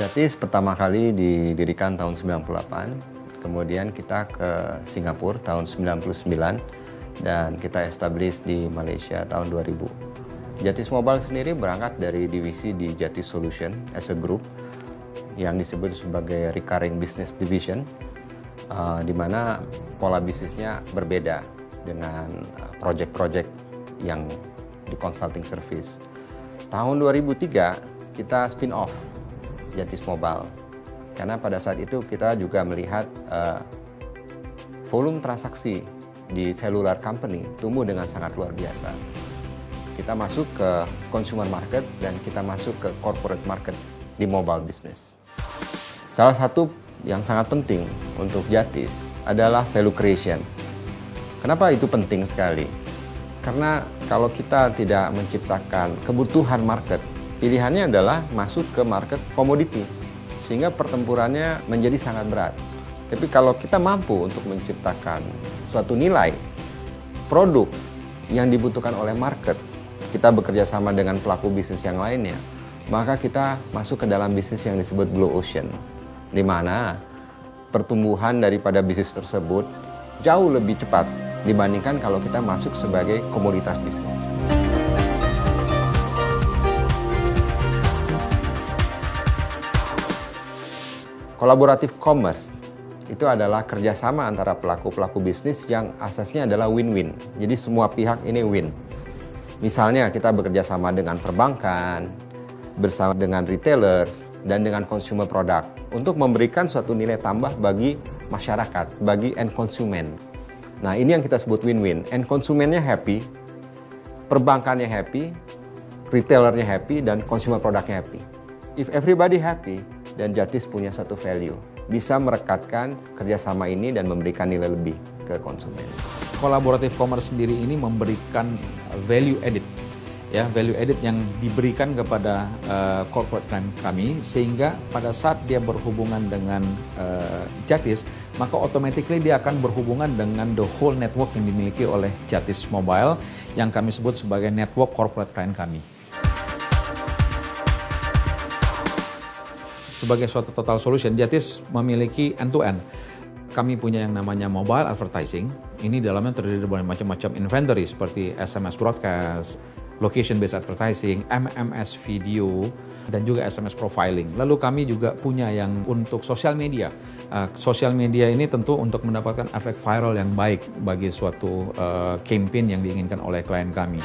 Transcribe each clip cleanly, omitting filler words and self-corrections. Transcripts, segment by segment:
Jatis pertama kali didirikan tahun 98, kemudian kita ke Singapura tahun 99, dan kita establish di Malaysia tahun 2000. Jatis Mobile sendiri berangkat dari divisi di Jatis Solution as a group yang disebut sebagai recurring business division, di mana pola bisnisnya berbeda dengan project-project yang di consulting service. Tahun 2003 kita spin off Jatis Mobile, karena pada saat itu kita juga melihat volume transaksi di cellular company tumbuh dengan sangat luar biasa. Kita masuk ke consumer market dan kita masuk ke corporate market di mobile business. Salah satu yang sangat penting untuk Jatis adalah value creation. Kenapa itu penting sekali? Karena kalau kita tidak menciptakan kebutuhan market, pilihannya adalah masuk ke market komoditi, sehingga pertempurannya menjadi sangat berat. Tapi kalau kita mampu untuk menciptakan suatu nilai, produk yang dibutuhkan oleh market, kita bekerja sama dengan pelaku bisnis yang lainnya, maka kita masuk ke dalam bisnis yang disebut blue ocean, di mana pertumbuhan daripada bisnis tersebut jauh lebih cepat dibandingkan kalau kita masuk sebagai komoditas bisnis. Kolaboratif commerce itu adalah kerjasama antara pelaku-pelaku bisnis yang asasnya adalah win-win. Jadi semua pihak ini win. Misalnya kita bekerja sama dengan perbankan, bersama dengan retailers, dan dengan consumer product untuk memberikan suatu nilai tambah bagi masyarakat, bagi end consumer. Nah, ini yang kita sebut win-win. End consumernya happy, perbankannya happy, retailernya happy, dan consumer productnya happy. If everybody happy, dan Jatis punya satu value, bisa merekatkan kerjasama ini dan memberikan nilai lebih ke konsumen. Kolaboratif commerce sendiri ini memberikan value added, ya, value added yang diberikan kepada corporate client kami, sehingga pada saat dia berhubungan dengan Jatis, maka automatically dia akan berhubungan dengan the whole network yang dimiliki oleh Jatis Mobile, yang kami sebut sebagai network corporate client kami. Sebagai suatu total solution, Jatis memiliki end-to-end. Kami punya yang namanya mobile advertising. Ini dalamnya terdiri dari macam-macam inventory seperti SMS broadcast, location-based advertising, MMS video, dan juga SMS profiling. Lalu kami juga punya yang untuk sosial media. Sosial media ini tentu untuk mendapatkan efek viral yang baik bagi suatu campaign yang diinginkan oleh klien kami.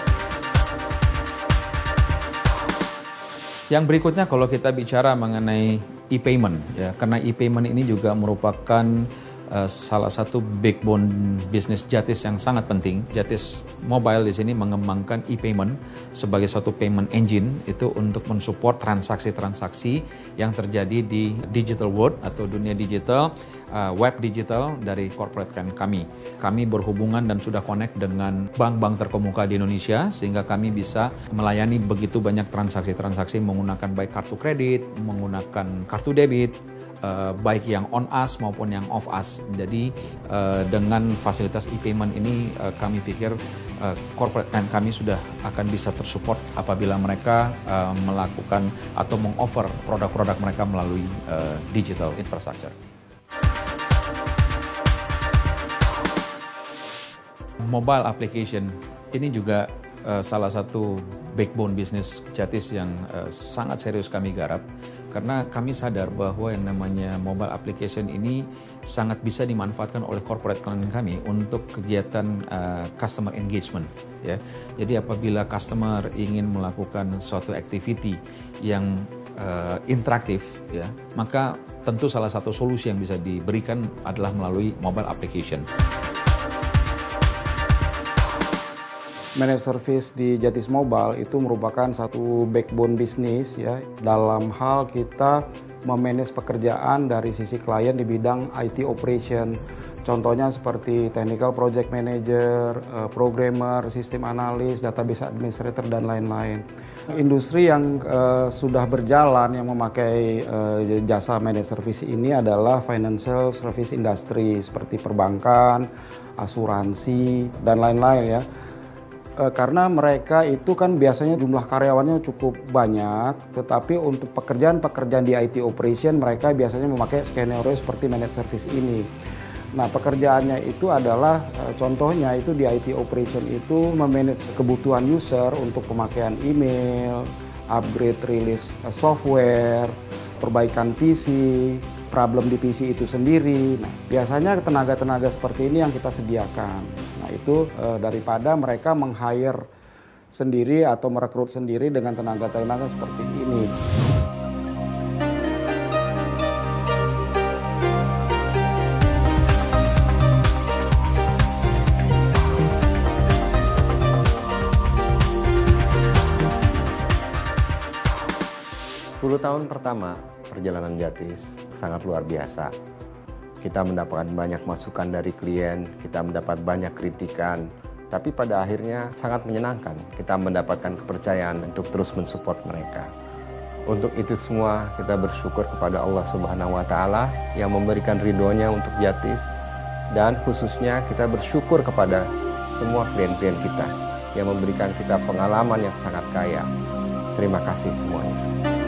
Yang berikutnya kalau kita bicara mengenai e-payment, ya, karena e-payment ini juga merupakan salah satu backbone bisnis Jatis yang sangat penting. Jatis Mobile di sini mengembangkan e-payment sebagai satu payment engine itu untuk mensupport transaksi-transaksi yang terjadi di digital world atau dunia digital, web digital dari corporate kami. Kami berhubungan dan sudah connect dengan bank-bank terkemuka di Indonesia sehingga kami bisa melayani begitu banyak transaksi-transaksi menggunakan baik kartu kredit, menggunakan kartu debit, baik yang on us maupun yang off us. Jadi dengan fasilitas e-payment ini kami pikir corporate client kami sudah akan bisa tersupport apabila mereka melakukan atau mengoffer produk-produk mereka melalui digital infrastructure. Mobile application ini juga salah satu backbone bisnis Jatis yang sangat serius kami garap, karena kami sadar bahwa yang namanya mobile application ini sangat bisa dimanfaatkan oleh corporate client kami untuk kegiatan customer engagement, ya. Jadi apabila customer ingin melakukan suatu activity yang interaktif, ya, maka tentu salah satu solusi yang bisa diberikan adalah melalui mobile application. Managed service di Jatis Mobile itu merupakan satu backbone bisnis, ya, dalam hal kita memanage pekerjaan dari sisi klien di bidang IT operation. Contohnya seperti technical project manager, programmer, sistem analis, database administrator, dan lain-lain. Industri yang sudah berjalan yang memakai jasa managed service ini adalah financial service industry seperti perbankan, asuransi, dan lain-lain, ya. Karena mereka itu kan biasanya jumlah karyawannya cukup banyak, tetapi untuk pekerjaan-pekerjaan di IT operation mereka biasanya memakai skenario seperti managed service ini. Nah, pekerjaannya itu adalah contohnya itu di IT operation itu memanage kebutuhan user untuk pemakaian email, upgrade rilis software, perbaikan PC, problem di PC itu sendiri. Nah, biasanya tenaga-tenaga seperti ini yang kita sediakan. Nah, itu daripada mereka meng-hire sendiri atau merekrut sendiri dengan tenaga-tenaga seperti ini. 10 tahun pertama perjalanan Jatis sangat luar biasa. Kita mendapatkan banyak masukan dari klien, kita mendapat banyak kritikan, tapi pada akhirnya sangat menyenangkan. Kita mendapatkan kepercayaan untuk terus mensupport mereka. Untuk itu semua kita bersyukur kepada Allah Subhanahu wa Ta'ala yang memberikan ridhonya untuk Jatis, dan khususnya kita bersyukur kepada semua klien-klien kita yang memberikan kita pengalaman yang sangat kaya. Terima kasih semuanya.